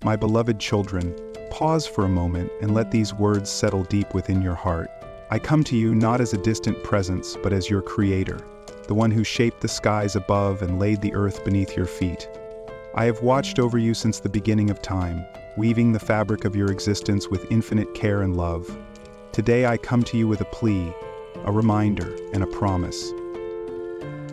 My beloved children, pause for a moment and let these words settle deep within your heart. I come to you not as a distant presence, but as your creator, the one who shaped the skies above and laid the earth beneath your feet. I have watched over you since the beginning of time, weaving the fabric of your existence with infinite care and love. Today I come to you with a plea, a reminder, and a promise.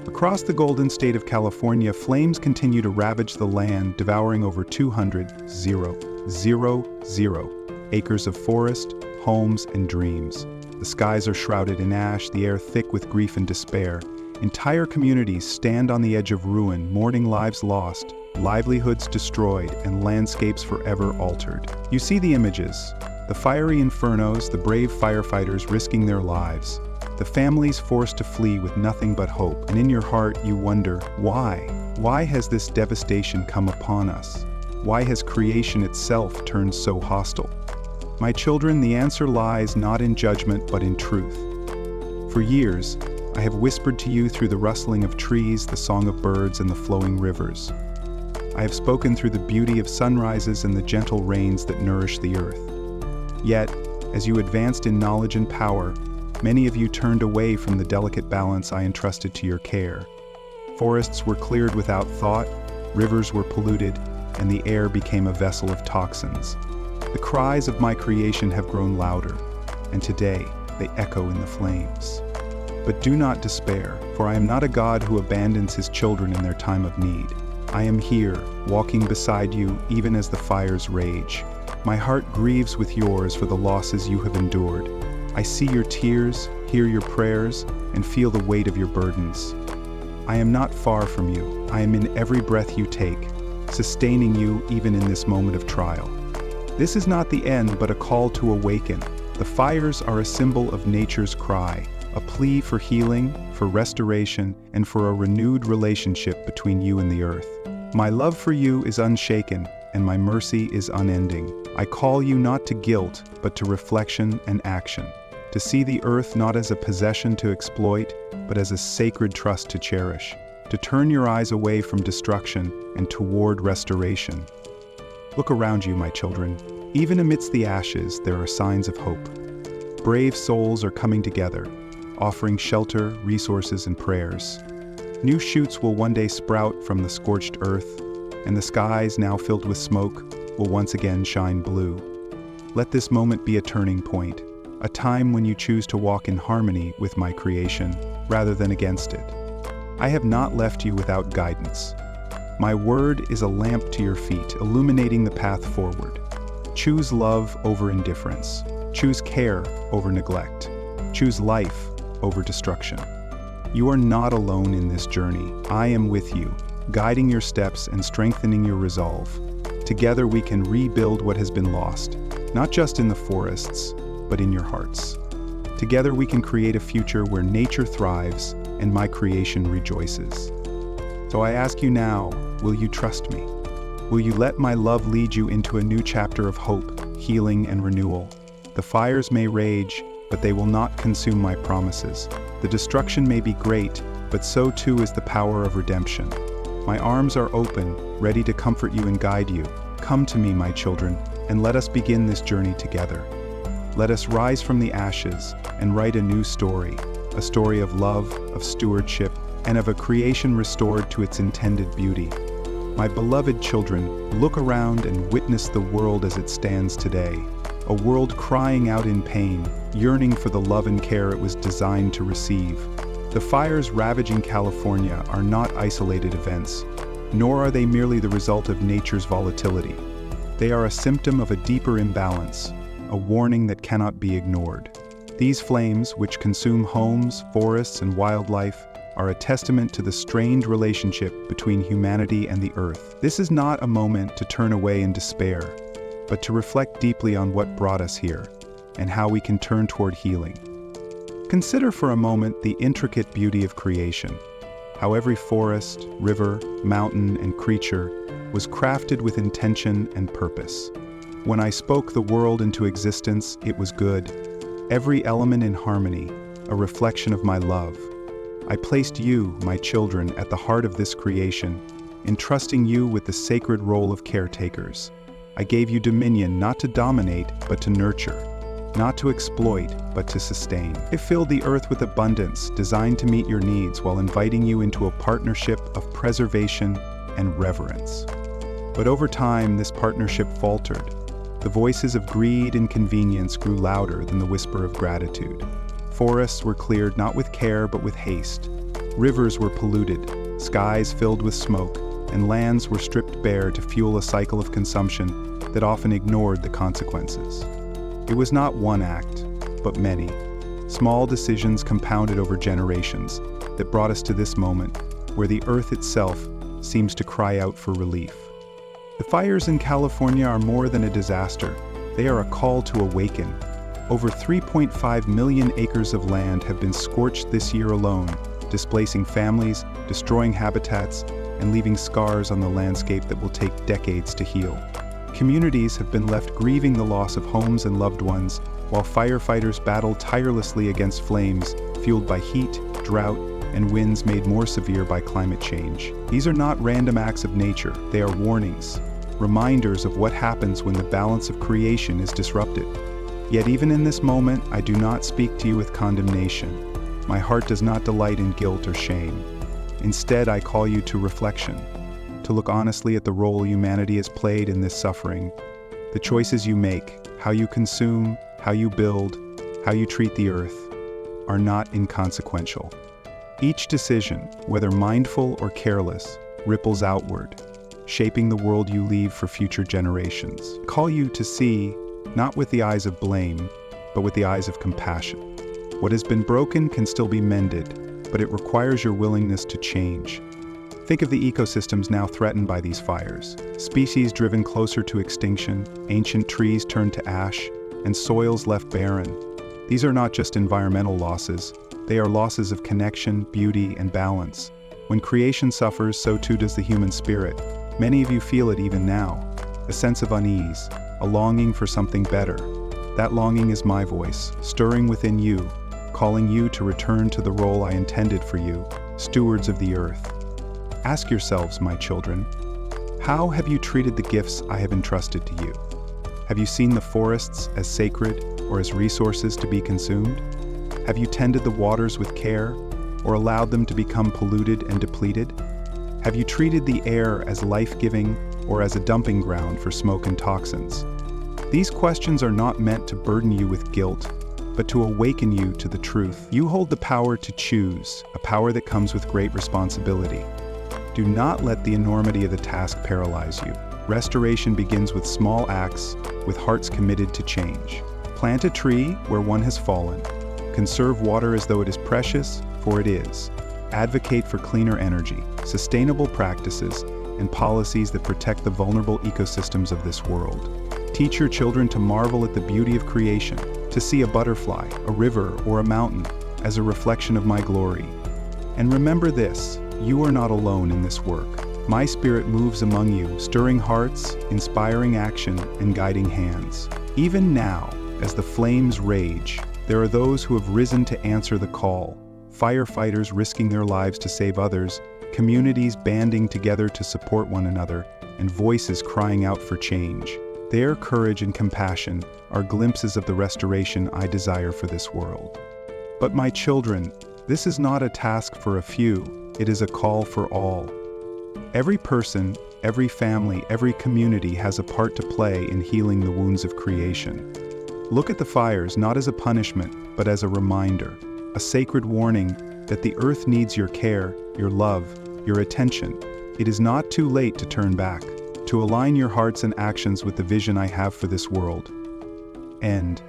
Across the golden state of California, flames continue to ravage the land, devouring over 200,000 acres of forest, homes, and dreams. The skies are shrouded in ash, the air thick with grief and despair. Entire communities stand on the edge of ruin, mourning lives lost, livelihoods destroyed, and landscapes forever altered. You see the images, the fiery infernos, the brave firefighters risking their lives, the families forced to flee with nothing but hope, and in your heart you wonder, why? Why has this devastation come upon us? Why has creation itself turned so hostile? My children, the answer lies not in judgment but in truth. For years, I have whispered to you through the rustling of trees, the song of birds, and the flowing rivers. I have spoken through the beauty of sunrises and the gentle rains that nourish the earth. Yet, as you advanced in knowledge and power, many of you turned away from the delicate balance I entrusted to your care. Forests were cleared without thought, rivers were polluted, and the air became a vessel of toxins. The cries of my creation have grown louder, and today they echo in the flames. But do not despair, for I am not a God who abandons his children in their time of need. I am here, walking beside you even as the fires rage. My heart grieves with yours for the losses you have endured. I see your tears, hear your prayers, and feel the weight of your burdens. I am not far from you. I am in every breath you take, sustaining you even in this moment of trial. This is not the end, but a call to awaken. The fires are a symbol of nature's cry, a plea for healing, for restoration, and for a renewed relationship between you and the earth. My love for you is unshaken, and my mercy is unending. I call you not to guilt, but to reflection and action. To see the earth not as a possession to exploit, but as a sacred trust to cherish. To turn your eyes away from destruction and toward restoration. Look around you, my children. Even amidst the ashes, there are signs of hope. Brave souls are coming together, offering shelter, resources, and prayers. New shoots will one day sprout from the scorched earth, and the skies, now filled with smoke, will once again shine blue. Let this moment be a turning point, a time when you choose to walk in harmony with my creation, rather than against it. I have not left you without guidance. My word is a lamp to your feet, illuminating the path forward. Choose love over indifference. Choose care over neglect. Choose life over destruction. You are not alone in this journey. I am with you, guiding your steps and strengthening your resolve. Together we can rebuild what has been lost, not just in the forests, but in your hearts. Together we can create a future where nature thrives and my creation rejoices. So I ask you now, will you trust me? Will you let my love lead you into a new chapter of hope, healing, and renewal? The fires may rage, but they will not consume my promises. The destruction may be great, but so too is the power of redemption. My arms are open, ready to comfort you and guide you. Come to me, my children, and let us begin this journey together. Let us rise from the ashes and write a new story, a story of love, of stewardship, and of a creation restored to its intended beauty. My beloved children, look around and witness the world as it stands today. A world crying out in pain, yearning for the love and care it was designed to receive. The fires ravaging California are not isolated events, nor are they merely the result of nature's volatility. They are a symptom of a deeper imbalance, a warning that cannot be ignored. These flames, which consume homes, forests, and wildlife, are a testament to the strained relationship between humanity and the earth. This is not a moment to turn away in despair, but to reflect deeply on what brought us here, and how we can turn toward healing. Consider for a moment the intricate beauty of creation, how every forest, river, mountain, and creature was crafted with intention and purpose. When I spoke the world into existence, it was good, every element in harmony, a reflection of my love. I placed you, my children, at the heart of this creation, entrusting you with the sacred role of caretakers. I gave you dominion not to dominate, but to nurture, not to exploit, but to sustain. I filled the earth with abundance, designed to meet your needs while inviting you into a partnership of preservation and reverence. But over time, this partnership faltered. The voices of greed and convenience grew louder than the whisper of gratitude. Forests were cleared not with care but with haste. Rivers were polluted, skies filled with smoke, and lands were stripped bare to fuel a cycle of consumption that often ignored the consequences. It was not one act, but many. Small decisions compounded over generations that brought us to this moment where the earth itself seems to cry out for relief. The fires in California are more than a disaster. They are a call to awaken. Over 3.5 million acres of land have been scorched this year alone, displacing families, destroying habitats, and leaving scars on the landscape that will take decades to heal. Communities have been left grieving the loss of homes and loved ones, while firefighters battle tirelessly against flames fueled by heat, drought, and winds made more severe by climate change. These are not random acts of nature, they are warnings, reminders of what happens when the balance of creation is disrupted. Yet even in this moment, I do not speak to you with condemnation. My heart does not delight in guilt or shame. Instead, I call you to reflection, to look honestly at the role humanity has played in this suffering. The choices you make, how you consume, how you build, how you treat the earth, are not inconsequential. Each decision, whether mindful or careless, ripples outward, shaping the world you leave for future generations. I call you to see, not with the eyes of blame, but with the eyes of compassion. What has been broken can still be mended, but it requires your willingness to change. Think of the ecosystems now threatened by these fires. Species driven closer to extinction, ancient trees turned to ash, and soils left barren. These are not just environmental losses, they are losses of connection, beauty, and balance. When creation suffers, so too does the human spirit. Many of you feel it even now. A sense of unease, a longing for something better. That longing is my voice, stirring within you, calling you to return to the role I intended for you, stewards of the earth. Ask yourselves, my children, how have you treated the gifts I have entrusted to you? Have you seen the forests as sacred or as resources to be consumed? Have you tended the waters with care, or allowed them to become polluted and depleted? Have you treated the air as life-giving or as a dumping ground for smoke and toxins? These questions are not meant to burden you with guilt, but to awaken you to the truth. You hold the power to choose, a power that comes with great responsibility. Do not let the enormity of the task paralyze you. Restoration begins with small acts, with hearts committed to change. Plant a tree where one has fallen. Conserve water as though it is precious, for it is. Advocate for cleaner energy, sustainable practices, and policies that protect the vulnerable ecosystems of this world. Teach your children to marvel at the beauty of creation, to see a butterfly, a river, or a mountain as a reflection of my glory. And remember this, you are not alone in this work. My spirit moves among you, stirring hearts, inspiring action, and guiding hands. Even now, as the flames rage, there are those who have risen to answer the call. Firefighters risking their lives to save others, communities banding together to support one another, and voices crying out for change. Their courage and compassion are glimpses of the restoration I desire for this world. But my children, this is not a task for a few, it is a call for all. Every person, every family, every community has a part to play in healing the wounds of creation. Look at the fires not as a punishment, but as a reminder, a sacred warning that the earth needs your care, your love, your attention. It is not too late to turn back, to align your hearts and actions with the vision I have for this world. And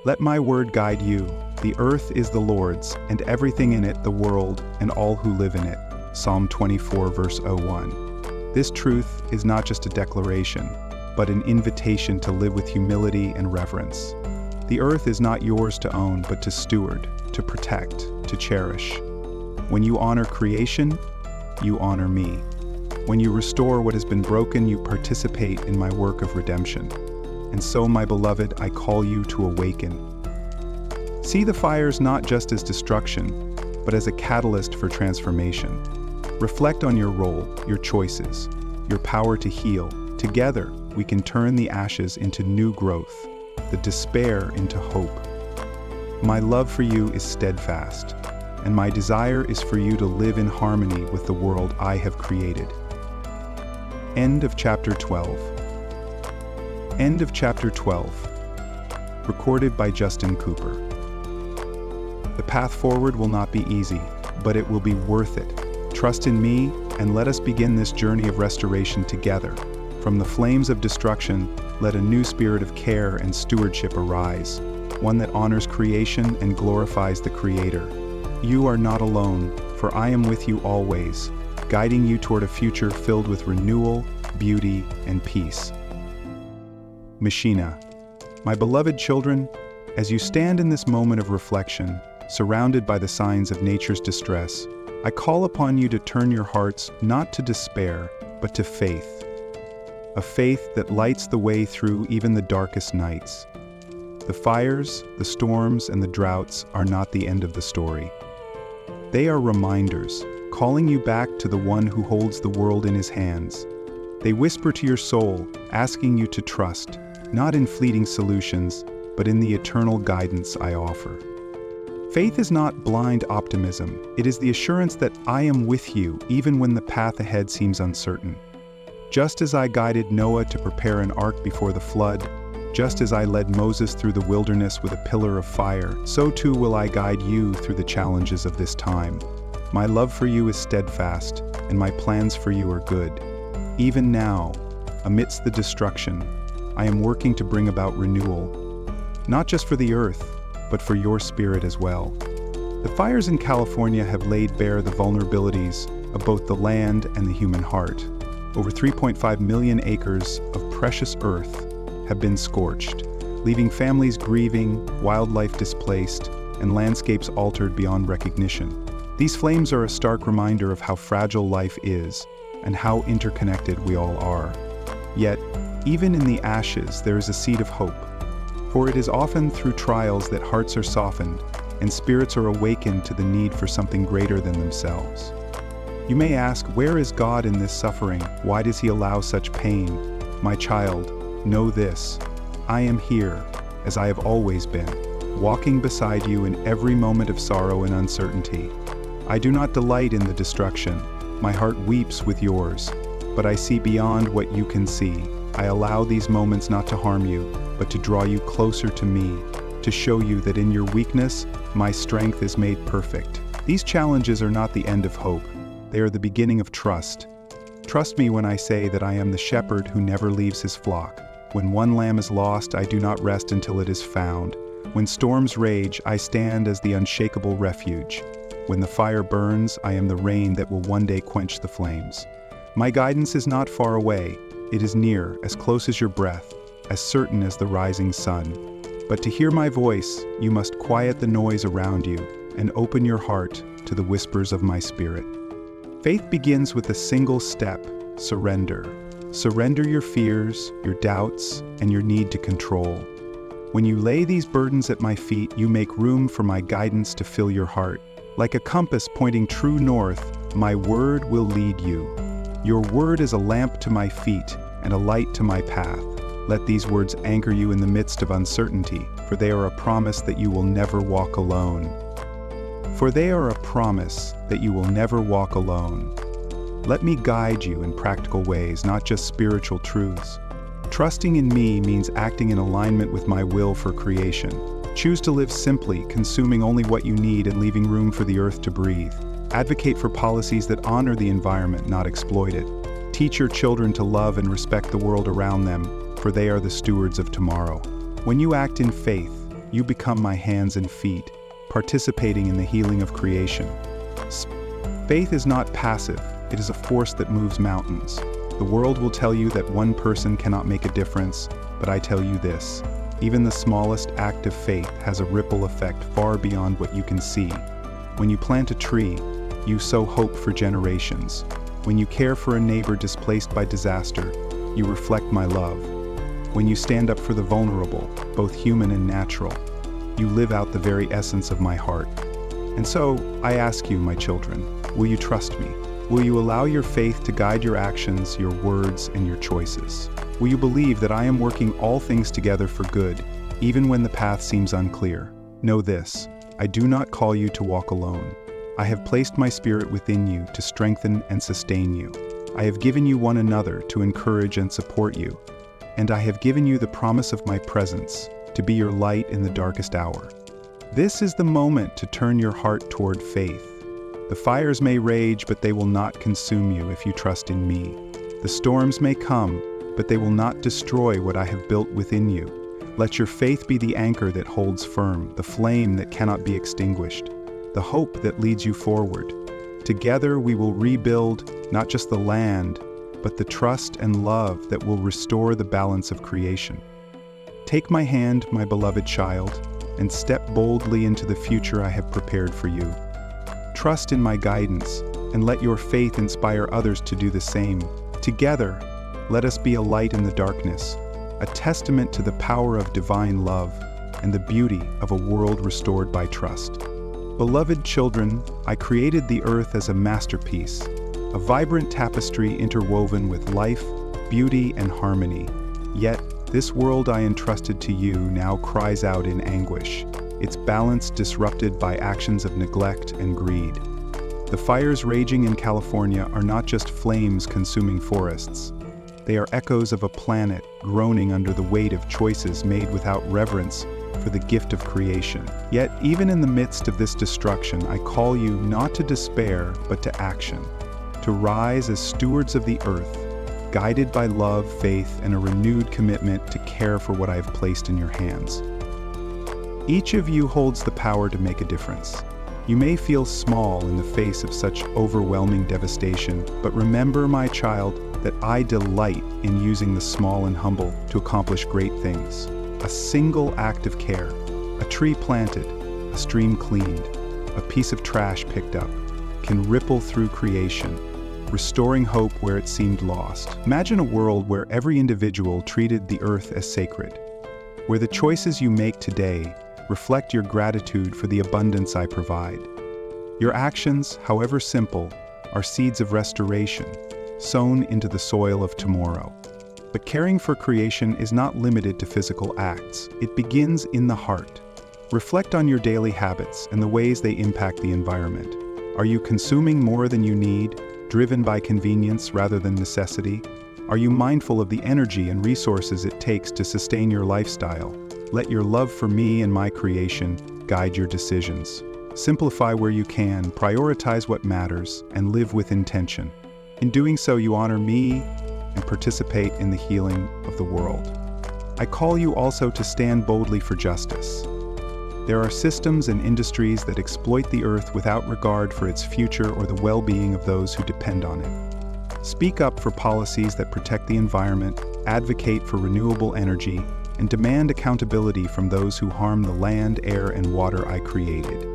let my word guide you. The earth is the Lord's, and everything in it, the world, and all who live in it. Psalm 24, verse 01. This truth is not just a declaration, but an invitation to live with humility and reverence. The earth is not yours to own, but to steward, to protect, to cherish. When you honor creation, you honor me. When you restore what has been broken, you participate in my work of redemption. And so, my beloved, I call you to awaken. See the fires not just as destruction, but as a catalyst for transformation. Reflect on your role, your choices, your power to heal. Together, we can turn the ashes into new growth, the despair into hope. My love for you is steadfast, and my desire is for you to live in harmony with the world I have created. End of chapter 12. End of chapter 12. Recorded by Justin Cooper. The path forward will not be easy, but it will be worth it. Trust in me, and let us begin this journey of restoration together. From the flames of destruction, let a new spirit of care and stewardship arise, one that honors creation and glorifies the Creator. You are not alone, for I am with you always, guiding you toward a future filled with renewal, beauty, and peace. Mishina. My beloved children, as you stand in this moment of reflection, surrounded by the signs of nature's distress, I call upon you to turn your hearts not to despair, but to faith. A faith that lights the way through even the darkest nights. The fires, the storms, and the droughts are not the end of the story. They are reminders, calling you back to the one who holds the world in his hands. They whisper to your soul, asking you to trust, not in fleeting solutions, but in the eternal guidance I offer. Faith is not blind optimism. It is the assurance that I am with you even when the path ahead seems uncertain. Just as I guided Noah to prepare an ark before the flood, just as I led Moses through the wilderness with a pillar of fire, so too will I guide you through the challenges of this time. My love for you is steadfast, and my plans for you are good. Even now, amidst the destruction, I am working to bring about renewal, not just for the earth, but for your spirit as well. The fires in California have laid bare the vulnerabilities of both the land and the human heart. Over 3.5 million acres of precious earth have been scorched, leaving families grieving, wildlife displaced, and landscapes altered beyond recognition. These flames are a stark reminder of how fragile life is and how interconnected we all are. Yet, even in the ashes, there is a seed of hope, for it is often through trials that hearts are softened and spirits are awakened to the need for something greater than themselves. You may ask, where is God in this suffering? Why does He allow such pain? My child, know this: I am here, as I have always been, walking beside you in every moment of sorrow and uncertainty. I do not delight in the destruction. My heart weeps with yours, but I see beyond what you can see. I allow these moments not to harm you, but to draw you closer to me, to show you that in your weakness, my strength is made perfect. These challenges are not the end of hope. They are the beginning of trust. Trust me when I say that I am the shepherd who never leaves his flock. When one lamb is lost, I do not rest until it is found. When storms rage, I stand as the unshakable refuge. When the fire burns, I am the rain that will one day quench the flames. My guidance is not far away. It is near, as close as your breath, as certain as the rising sun. But to hear my voice, you must quiet the noise around you and open your heart to the whispers of my spirit. Faith begins with a single step: surrender. Surrender your fears, your doubts, and your need to control. When you lay these burdens at my feet, you make room for my guidance to fill your heart. Like a compass pointing true north, my word will lead you. Your word is a lamp to my feet and a light to my path. Let these words anchor you in the midst of uncertainty, for they are a promise that you will never walk alone. For they are a promise that you will never walk alone. Let me guide you in practical ways, not just spiritual truths. Trusting in me means acting in alignment with my will for creation. Choose to live simply, consuming only what you need and leaving room for the earth to breathe. Advocate for policies that honor the environment, not exploit it. Teach your children to love and respect the world around them, for they are the stewards of tomorrow. When you act in faith, you become my hands and feet, participating in the healing of creation. Faith is not passive, it is a force that moves mountains. The world will tell you that one person cannot make a difference, but I tell you this: even the smallest act of faith has a ripple effect far beyond what you can see. When you plant a tree, you sow hope for generations. When you care for a neighbor displaced by disaster, you reflect my love. When you stand up for the vulnerable, both human and natural, you live out the very essence of my heart. And so, I ask you, my children, will you trust me? Will you allow your faith to guide your actions, your words, and your choices? Will you believe that I am working all things together for good, even when the path seems unclear? Know this, I do not call you to walk alone. I have placed my Spirit within you to strengthen and sustain you. I have given you one another to encourage and support you. And I have given you the promise of my presence to be your light in the darkest hour. This is the moment to turn your heart toward faith. The fires may rage, but they will not consume you if you trust in me. The storms may come, but they will not destroy what I have built within you. Let your faith be the anchor that holds firm, the flame that cannot be extinguished, the hope that leads you forward. Together we will rebuild not just the land, but the trust and love that will restore the balance of creation. Take my hand, my beloved child, and step boldly into the future I have prepared for you. Trust in my guidance, and let your faith inspire others to do the same. Together, let us be a light in the darkness, a testament to the power of divine love and the beauty of a world restored by trust. Beloved children, I created the earth as a masterpiece, a vibrant tapestry interwoven with life, beauty, and harmony. Yet, this world I entrusted to you now cries out in anguish, its balance disrupted by actions of neglect and greed. The fires raging in California are not just flames consuming forests. They are echoes of a planet groaning under the weight of choices made without reverence for the gift of creation. Yet, even in the midst of this destruction, I call you not to despair, but to action, to rise as stewards of the earth, guided by love, faith, and a renewed commitment to care for what I have placed in your hands. Each of you holds the power to make a difference. You may feel small in the face of such overwhelming devastation, but remember, my child, that I delight in using the small and humble to accomplish great things. A single act of care, a tree planted, a stream cleaned, a piece of trash picked up, can ripple through creation, restoring hope where it seemed lost. Imagine a world where every individual treated the earth as sacred, where the choices you make today reflect your gratitude for the abundance I provide. Your actions, however simple, are seeds of restoration, sown into the soil of tomorrow. But caring for creation is not limited to physical acts. It begins in the heart. Reflect on your daily habits and the ways they impact the environment. Are you consuming more than you need, driven by convenience rather than necessity? Are you mindful of the energy and resources it takes to sustain your lifestyle? Let your love for me and my creation guide your decisions. Simplify where you can, prioritize what matters, and live with intention. In doing so, you honor me and participate in the healing of the world. I call you also to stand boldly for justice. There are systems and industries that exploit the earth without regard for its future or the well-being of those who depend on it. Speak up for policies that protect the environment, advocate for renewable energy, and demand accountability from those who harm the land, air, and water I created.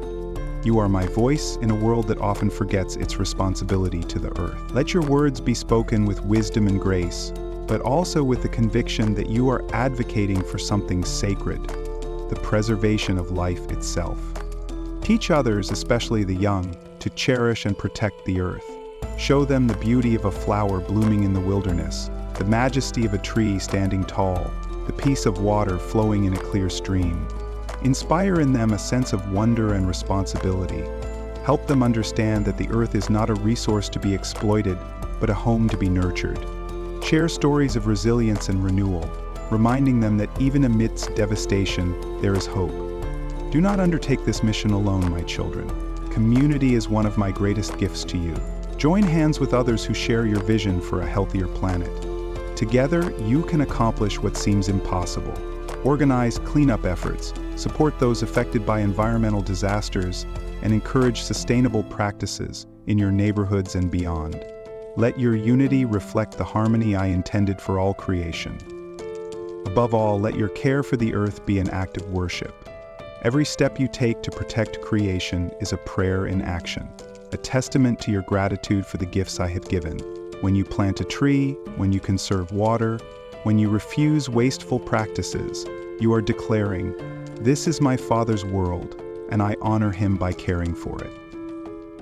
You are my voice in a world that often forgets its responsibility to the earth. Let your words be spoken with wisdom and grace, but also with the conviction that you are advocating for something sacred, the preservation of life itself. Teach others, especially the young, to cherish and protect the earth. Show them the beauty of a flower blooming in the wilderness, the majesty of a tree standing tall, the peace of water flowing in a clear stream. Inspire in them a sense of wonder and responsibility. Help them understand that the earth is not a resource to be exploited, but a home to be nurtured. Share stories of resilience and renewal, reminding them that even amidst devastation, there is hope. Do not undertake this mission alone, my children. Community is one of my greatest gifts to you. Join hands with others who share your vision for a healthier planet. Together, you can accomplish what seems impossible. Organize cleanup efforts, support those affected by environmental disasters, and encourage sustainable practices in your neighborhoods and beyond. Let your unity reflect the harmony I intended for all creation. Above all, let your care for the earth be an act of worship. Every step you take to protect creation is a prayer in action, a testament to your gratitude for the gifts I have given. When you plant a tree, when you conserve water, when you refuse wasteful practices, you are declaring, "This is my Father's world, and I honor him by caring for it."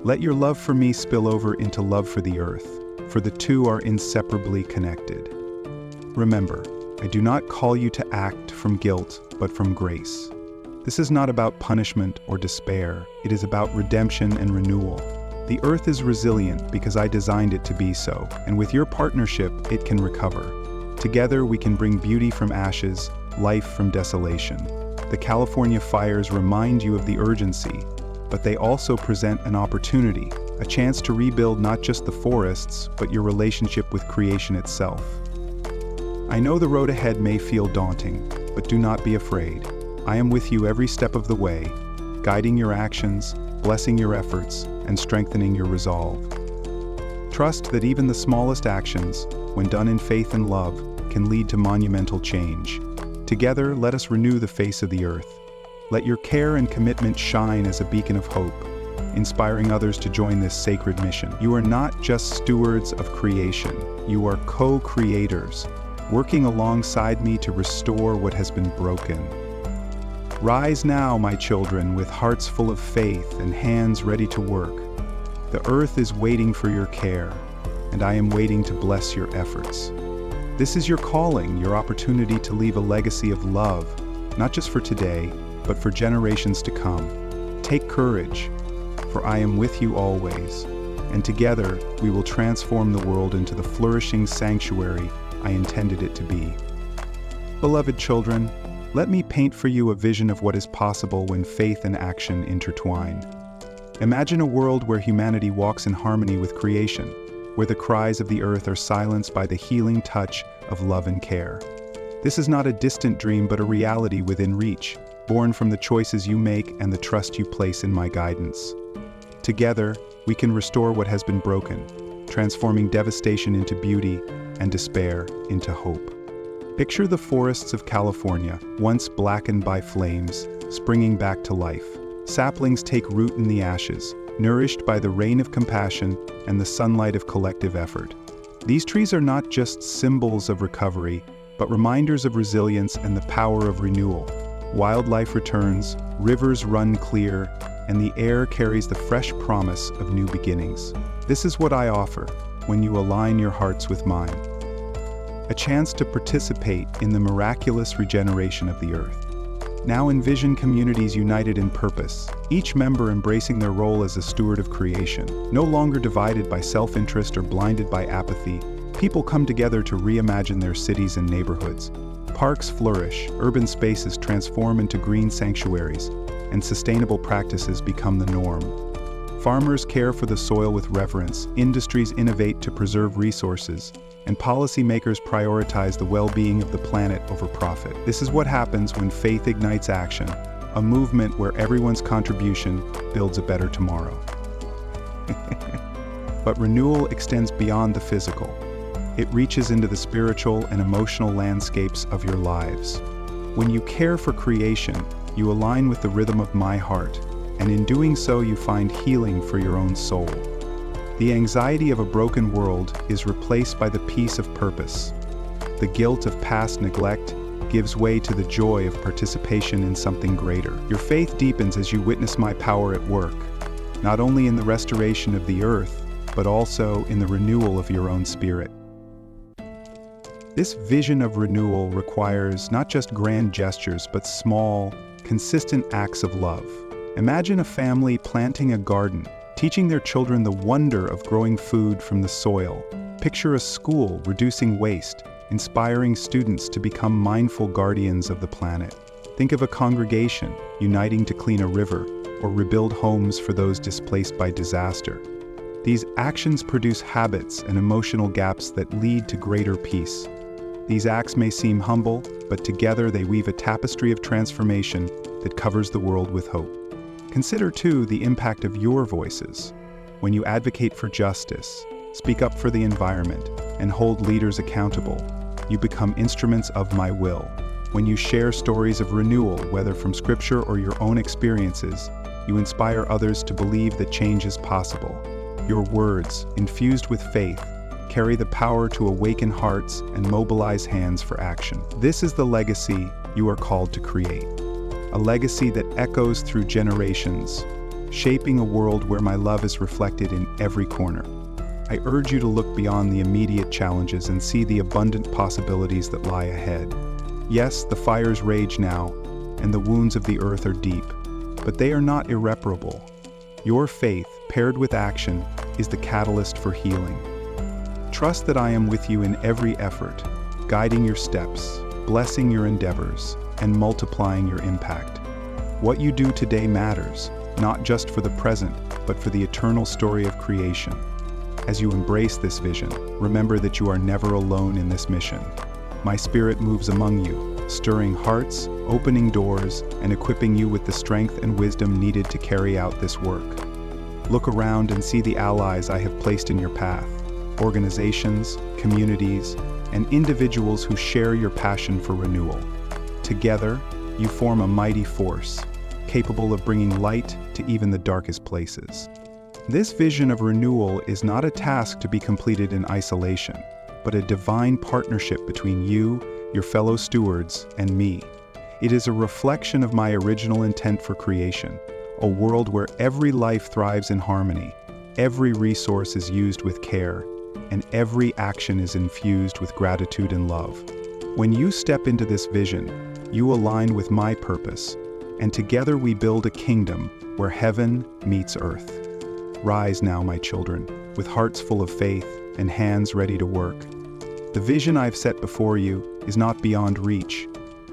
Let your love for me spill over into love for the earth, for the two are inseparably connected. Remember, I do not call you to act from guilt, but from grace. This is not about punishment or despair. It is about redemption and renewal. The earth is resilient because I designed it to be so, and with your partnership, it can recover. Together, we can bring beauty from ashes, life from desolation. The California fires remind you of the urgency, but they also present an opportunity, a chance to rebuild not just the forests, but your relationship with creation itself. I know the road ahead may feel daunting, but do not be afraid. I am with you every step of the way, guiding your actions, blessing your efforts, and strengthening your resolve. Trust that even the smallest actions, when done in faith and love, can lead to monumental change. Together, let us renew the face of the earth. Let your care and commitment shine as a beacon of hope, inspiring others to join this sacred mission. You are not just stewards of creation, you are co-creators, working alongside me to restore what has been broken. Rise now, my children, with hearts full of faith and hands ready to work. The earth is waiting for your care, and I am waiting to bless your efforts. This is your calling, your opportunity to leave a legacy of love, not just for today, but for generations to come. Take courage, for I am with you always, and together we will transform the world into the flourishing sanctuary I intended it to be. Beloved children, let me paint for you a vision of what is possible when faith and action intertwine. Imagine a world where humanity walks in harmony with creation, where the cries of the earth are silenced by the healing touch of love and care. This is not a distant dream, but a reality within reach, born from the choices you make and the trust you place in my guidance. Together, we can restore what has been broken, transforming devastation into beauty and despair into hope. Picture the forests of California, once blackened by flames, springing back to life. Saplings take root in the ashes, nourished by the rain of compassion and the sunlight of collective effort. These trees are not just symbols of recovery, but reminders of resilience and the power of renewal. Wildlife returns, rivers run clear, and the air carries the fresh promise of new beginnings. This is what I offer when you align your hearts with mine. A chance to participate in the miraculous regeneration of the earth. Now envision communities united in purpose, each member embracing their role as a steward of creation. No longer divided by self-interest or blinded by apathy, people come together to reimagine their cities and neighborhoods. Parks flourish, urban spaces transform into green sanctuaries, and sustainable practices become the norm. Farmers care for the soil with reverence, industries innovate to preserve resources, and policymakers prioritize the well-being of the planet over profit. This is what happens when faith ignites action, a movement where everyone's contribution builds a better tomorrow. But renewal extends beyond the physical. It reaches into the spiritual and emotional landscapes of your lives. When you care for creation, you align with the rhythm of my heart, and in doing so you find healing for your own soul. The anxiety of a broken world is replaced by the peace of purpose. The guilt of past neglect gives way to the joy of participation in something greater. Your faith deepens as you witness my power at work, not only in the restoration of the earth, but also in the renewal of your own spirit. This vision of renewal requires not just grand gestures, but small, consistent acts of love. Imagine a family planting a garden, teaching their children the wonder of growing food from the soil. Picture a school reducing waste, inspiring students to become mindful guardians of the planet. Think of a congregation uniting to clean a river or rebuild homes for those displaced by disaster. These actions produce habits and emotional gaps that lead to greater peace. These acts may seem humble, but together they weave a tapestry of transformation that covers the world with hope. Consider, too, the impact of your voices. When you advocate for justice, speak up for the environment, and hold leaders accountable, you become instruments of my will. When you share stories of renewal, whether from scripture or your own experiences, you inspire others to believe that change is possible. Your words, infused with faith, carry the power to awaken hearts and mobilize hands for action. This is the legacy you are called to create. A legacy that echoes through generations, shaping a world where my love is reflected in every corner. I urge you to look beyond the immediate challenges and see the abundant possibilities that lie ahead. Yes, the fires rage now, and the wounds of the earth are deep, but they are not irreparable. Your faith, paired with action, is the catalyst for healing. Trust that I am with you in every effort, guiding your steps, blessing your endeavors, and multiplying your impact. What you do today matters, not just for the present, but for the eternal story of creation. As you embrace this vision, remember that you are never alone in this mission. My spirit moves among you, stirring hearts, opening doors, and equipping you with the strength and wisdom needed to carry out this work. Look around and see the allies I have placed in your path, organizations, communities, and individuals who share your passion for renewal. Together, you form a mighty force, capable of bringing light to even the darkest places. This vision of renewal is not a task to be completed in isolation, but a divine partnership between you, your fellow stewards, and me. It is a reflection of my original intent for creation, a world where every life thrives in harmony, every resource is used with care, and every action is infused with gratitude and love. When you step into this vision, you align with my purpose, and together we build a kingdom where heaven meets earth. Rise now, my children, with hearts full of faith and hands ready to work. The vision I've set before you is not beyond reach.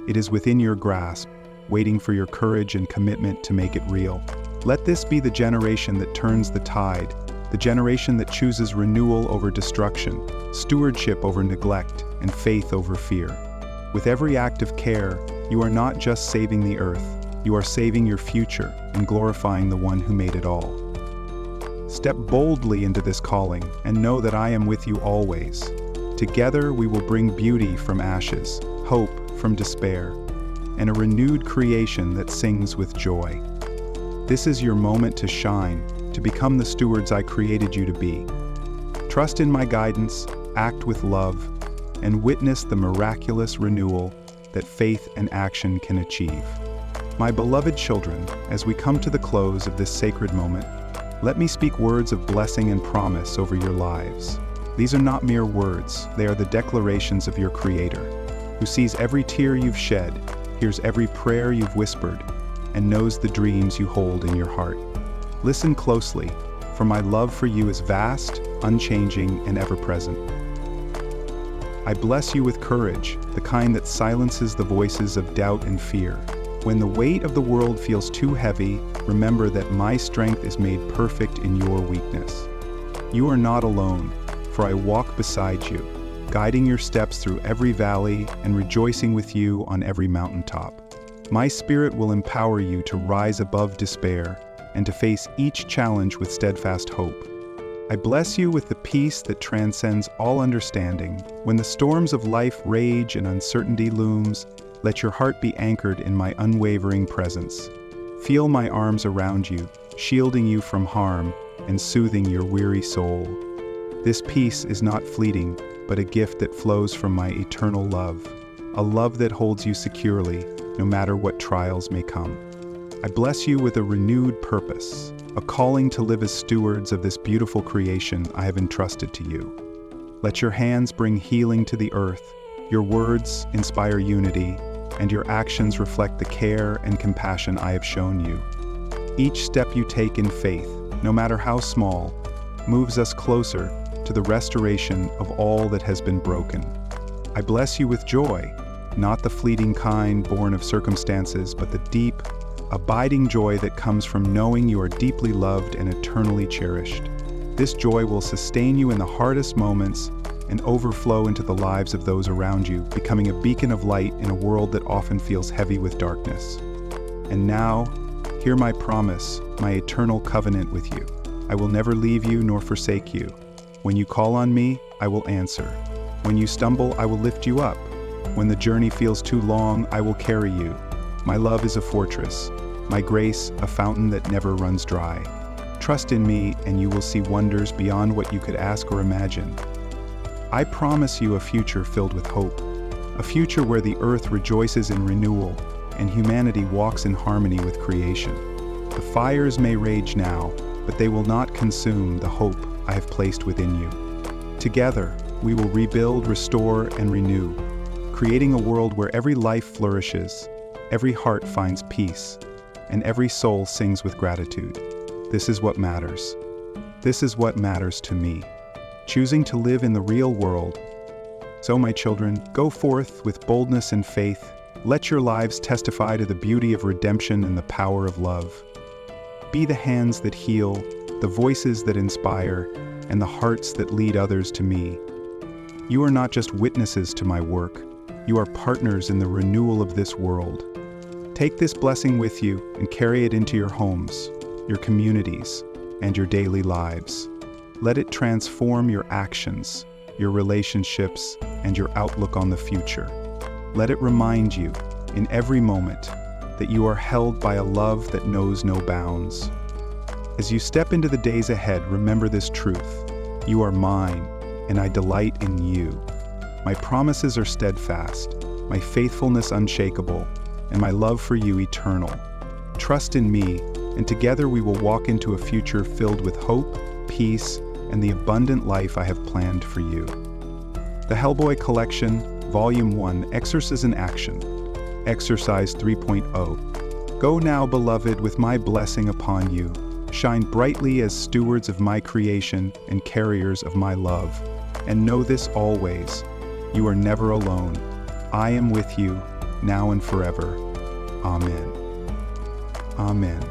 It is within your grasp, waiting for your courage and commitment to make it real. Let this be the generation that turns the tide, the generation that chooses renewal over destruction, stewardship over neglect, and faith over fear. With every act of care, you are not just saving the earth, you are saving your future and glorifying the one who made it all. Step boldly into this calling and know that I am with you always. Together we will bring beauty from ashes, hope from despair, and a renewed creation that sings with joy. This is your moment to shine, to become the stewards I created you to be. Trust in my guidance, act with love, and witness the miraculous renewal that faith and action can achieve. My beloved children, as we come to the close of this sacred moment, let me speak words of blessing and promise over your lives. These are not mere words, they are the declarations of your Creator, who sees every tear you've shed, hears every prayer you've whispered, and knows the dreams you hold in your heart. Listen closely, for my love for you is vast, unchanging, and ever-present. I bless you with courage, the kind that silences the voices of doubt and fear. When the weight of the world feels too heavy, remember that my strength is made perfect in your weakness. You are not alone, for I walk beside you, guiding your steps through every valley and rejoicing with you on every mountaintop. My spirit will empower you to rise above despair and to face each challenge with steadfast hope. I bless you with the peace that transcends all understanding. When the storms of life rage and uncertainty looms, let your heart be anchored in my unwavering presence. Feel my arms around you, shielding you from harm and soothing your weary soul. This peace is not fleeting, but a gift that flows from my eternal love, a love that holds you securely, no matter what trials may come. I bless you with a renewed purpose, a calling to live as stewards of this beautiful creation I have entrusted to you. Let your hands bring healing to the earth, your words inspire unity, and your actions reflect the care and compassion I have shown you. Each step you take in faith, no matter how small, moves us closer to the restoration of all that has been broken. I bless you with joy, not the fleeting kind born of circumstances, but the deep, abiding joy that comes from knowing you are deeply loved and eternally cherished. This joy will sustain you in the hardest moments and overflow into the lives of those around you, becoming a beacon of light in a world that often feels heavy with darkness. And now, hear my promise, my eternal covenant with you. I will never leave you nor forsake you. When you call on me, I will answer. When you stumble, I will lift you up. When the journey feels too long, I will carry you. My love is a fortress, my grace a fountain that never runs dry. Trust in me, and you will see wonders beyond what you could ask or imagine. I promise you a future filled with hope, a future where the earth rejoices in renewal and humanity walks in harmony with creation. The fires may rage now, but they will not consume the hope I have placed within you. Together, we will rebuild, restore, and renew, creating a world where every life flourishes, every heart finds peace, and every soul sings with gratitude. This is what matters. This is what matters to me. Choosing to live in the real world. So, my children, go forth with boldness and faith. Let your lives testify to the beauty of redemption and the power of love. Be the hands that heal, the voices that inspire, and the hearts that lead others to me. You are not just witnesses to my work, you are partners in the renewal of this world. Take this blessing with you and carry it into your homes, your communities, and your daily lives. Let it transform your actions, your relationships, and your outlook on the future. Let it remind you, in every moment, that you are held by a love that knows no bounds. As you step into the days ahead, remember this truth. You are mine, and I delight in you. My promises are steadfast, my faithfulness unshakable, and my love for you eternal. Trust in me, and together we will walk into a future filled with hope, peace, and the abundant life I have planned for you. The Hellboy Collection, Volume 1, Exercise in Action. Exercise 3.0. Go now, beloved, with my blessing upon you. Shine brightly as stewards of my creation and carriers of my love. And know this always, you are never alone. I am with you, now and forever. Amen. Amen.